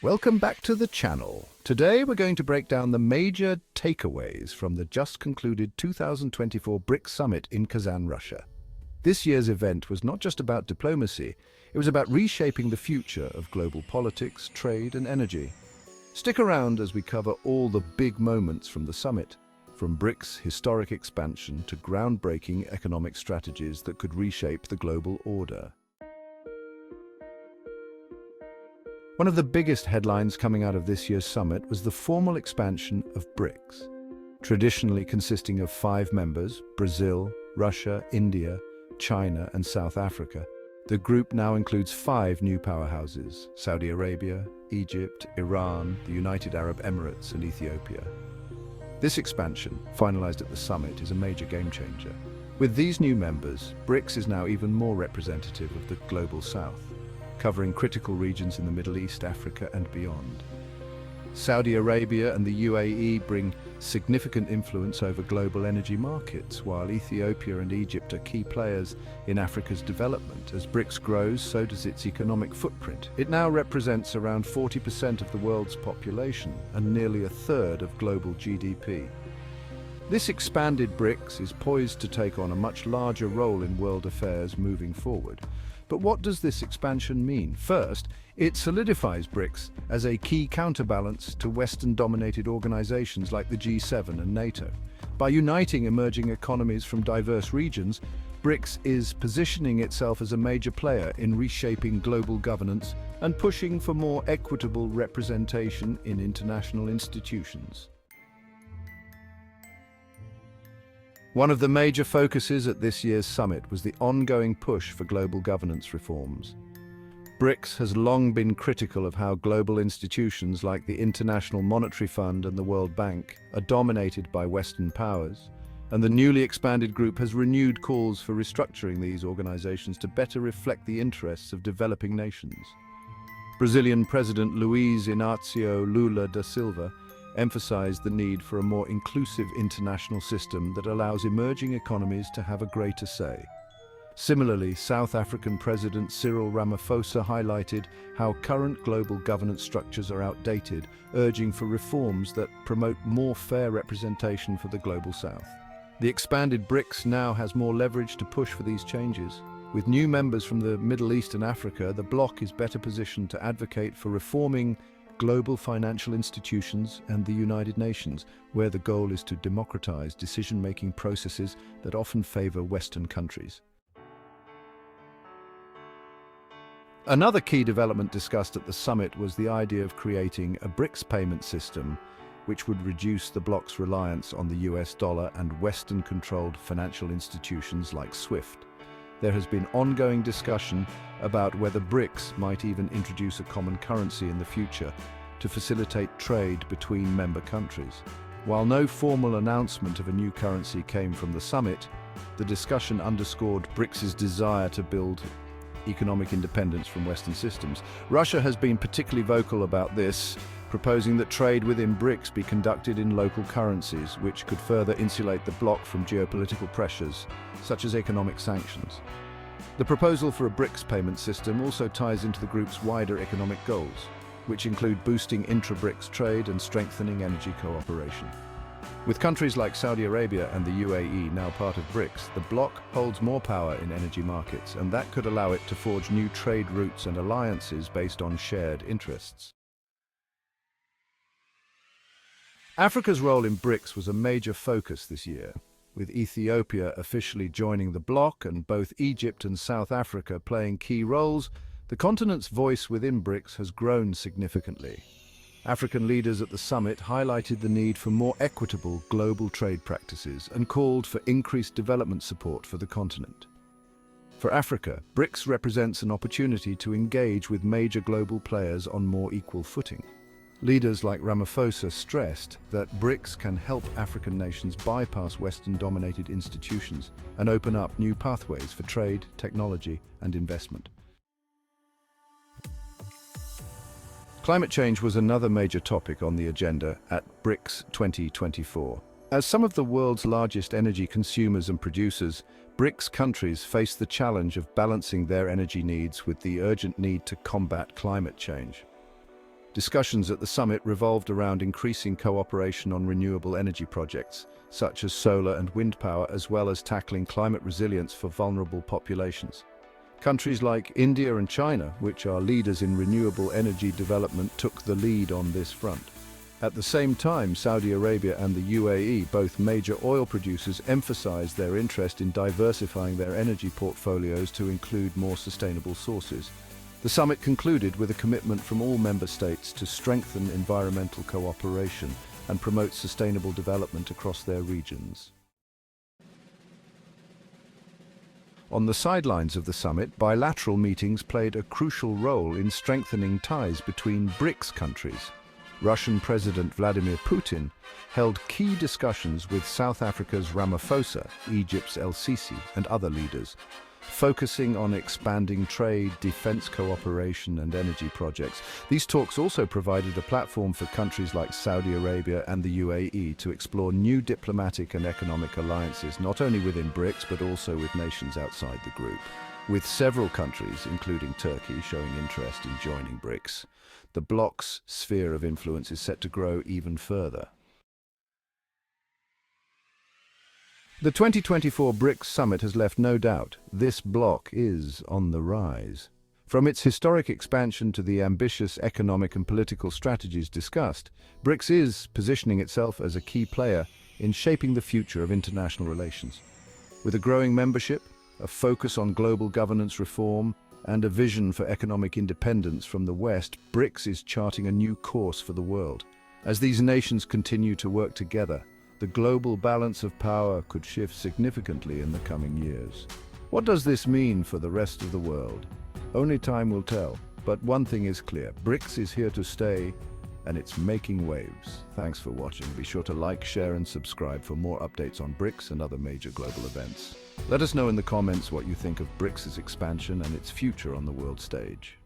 Welcome back to the channel. Today we're going to break down the major takeaways from the just concluded 2024 BRICS Summit in Kazan, Russia. This year's event was not just about diplomacy, it was about reshaping the future of global politics, trade and energy. Stick around as we cover all the big moments from the summit, from BRICS' historic expansion to groundbreaking economic strategies that could reshape the global order. One of the biggest headlines coming out of this year's summit was the formal expansion of BRICS. Traditionally consisting of 5 members, Brazil, Russia, India, China and South Africa, the group now includes 5 new powerhouses: Saudi Arabia, Egypt, Iran, the United Arab Emirates and Ethiopia. This expansion, finalized at the summit, is a major game changer. With these new members, BRICS is now even more representative of the global south, covering critical regions in the Middle East, Africa and beyond. Saudi Arabia and the UAE bring significant influence over global energy markets, while Ethiopia and Egypt are key players in Africa's development. As BRICS grows, so does its economic footprint. It now represents around 40% of the world's population and nearly a third of global GDP. This expanded BRICS is poised to take on a much larger role in world affairs moving forward. But what does this expansion mean? First, it solidifies BRICS as a key counterbalance to Western-dominated organizations like the G7 and NATO. By uniting emerging economies from diverse regions, BRICS is positioning itself as a major player in reshaping global governance and pushing for more equitable representation in international institutions. One of the major focuses at this year's summit was the ongoing push for global governance reforms. BRICS has long been critical of how global institutions like the International Monetary Fund and the World Bank are dominated by Western powers, and the newly expanded group has renewed calls for restructuring these organizations to better reflect the interests of developing nations. Brazilian President Luiz Inácio Lula da Silva emphasized the need for a more inclusive international system that allows emerging economies to have a greater say. Similarly, South African President Cyril Ramaphosa highlighted how current global governance structures are outdated, urging for reforms that promote more fair representation for the global South. The expanded BRICS now has more leverage to push for these changes. With new members from the Middle East and Africa, the bloc is better positioned to advocate for reforming global financial institutions and the United Nations, where the goal is to democratize decision-making processes that often favor Western countries. Another key development discussed at the summit was the idea of creating a BRICS payment system which would reduce the bloc's reliance on the US dollar and Western-controlled financial institutions like SWIFT. There has been ongoing discussion about whether BRICS might even introduce a common currency in the future to facilitate trade between member countries. While no formal announcement of a new currency came from the summit, the discussion underscored BRICS's desire to build economic independence from Western systems. Russia has been particularly vocal about this, proposing that trade within BRICS be conducted in local currencies, which could further insulate the bloc from geopolitical pressures, such as economic sanctions. The proposal for a BRICS payment system also ties into the group's wider economic goals, which include boosting intra-BRICS trade and strengthening energy cooperation. With countries like Saudi Arabia and the UAE now part of BRICS, the bloc holds more power in energy markets, and that could allow it to forge new trade routes and alliances based on shared interests. Africa's role in BRICS was a major focus this year, with Ethiopia officially joining the bloc and both Egypt and South Africa playing key roles. The continent's voice within BRICS has grown significantly. African leaders at the summit highlighted the need for more equitable global trade practices and called for increased development support for the continent. For Africa, BRICS represents an opportunity to engage with major global players on more equal footing. Leaders like Ramaphosa stressed that BRICS can help African nations bypass Western-dominated institutions and open up new pathways for trade, technology, and investment. Climate change was another major topic on the agenda at BRICS 2024. As some of the world's largest energy consumers and producers, BRICS countries face the challenge of balancing their energy needs with the urgent need to combat climate change. Discussions at the summit revolved around increasing cooperation on renewable energy projects, such as solar and wind power, as well as tackling climate resilience for vulnerable populations. Countries like India and China, which are leaders in renewable energy development, took the lead on this front. At the same time, Saudi Arabia and the UAE, both major oil producers, emphasized their interest in diversifying their energy portfolios to include more sustainable sources. The summit concluded with a commitment from all member states to strengthen environmental cooperation and promote sustainable development across their regions. On the sidelines of the summit, bilateral meetings played a crucial role in strengthening ties between BRICS countries. Russian President Vladimir Putin held key discussions with South Africa's Ramaphosa, Egypt's El-Sisi, and other leaders, focusing on expanding trade, defense cooperation, and energy projects. These talks also provided a platform for countries like Saudi Arabia and the UAE to explore new diplomatic and economic alliances, not only within BRICS but also with nations outside the group. With several countries, including Turkey, showing interest in joining BRICS, the bloc's sphere of influence is set to grow even further. The 2024 BRICS Summit has left no doubt this bloc is on the rise. From its historic expansion to the ambitious economic and political strategies discussed, BRICS is positioning itself as a key player in shaping the future of international relations. With a growing membership, a focus on global governance reform, and a vision for economic independence from the West, BRICS is charting a new course for the world. As these nations continue to work together, the global balance of power could shift significantly in the coming years. What does this mean for the rest of the world? Only time will tell, but one thing is clear: BRICS is here to stay, and it's making waves. Thanks for watching. Be sure to like, share, and subscribe for more updates on BRICS and other major global events. Let us know in the comments what you think of BRICS' expansion and its future on the world stage.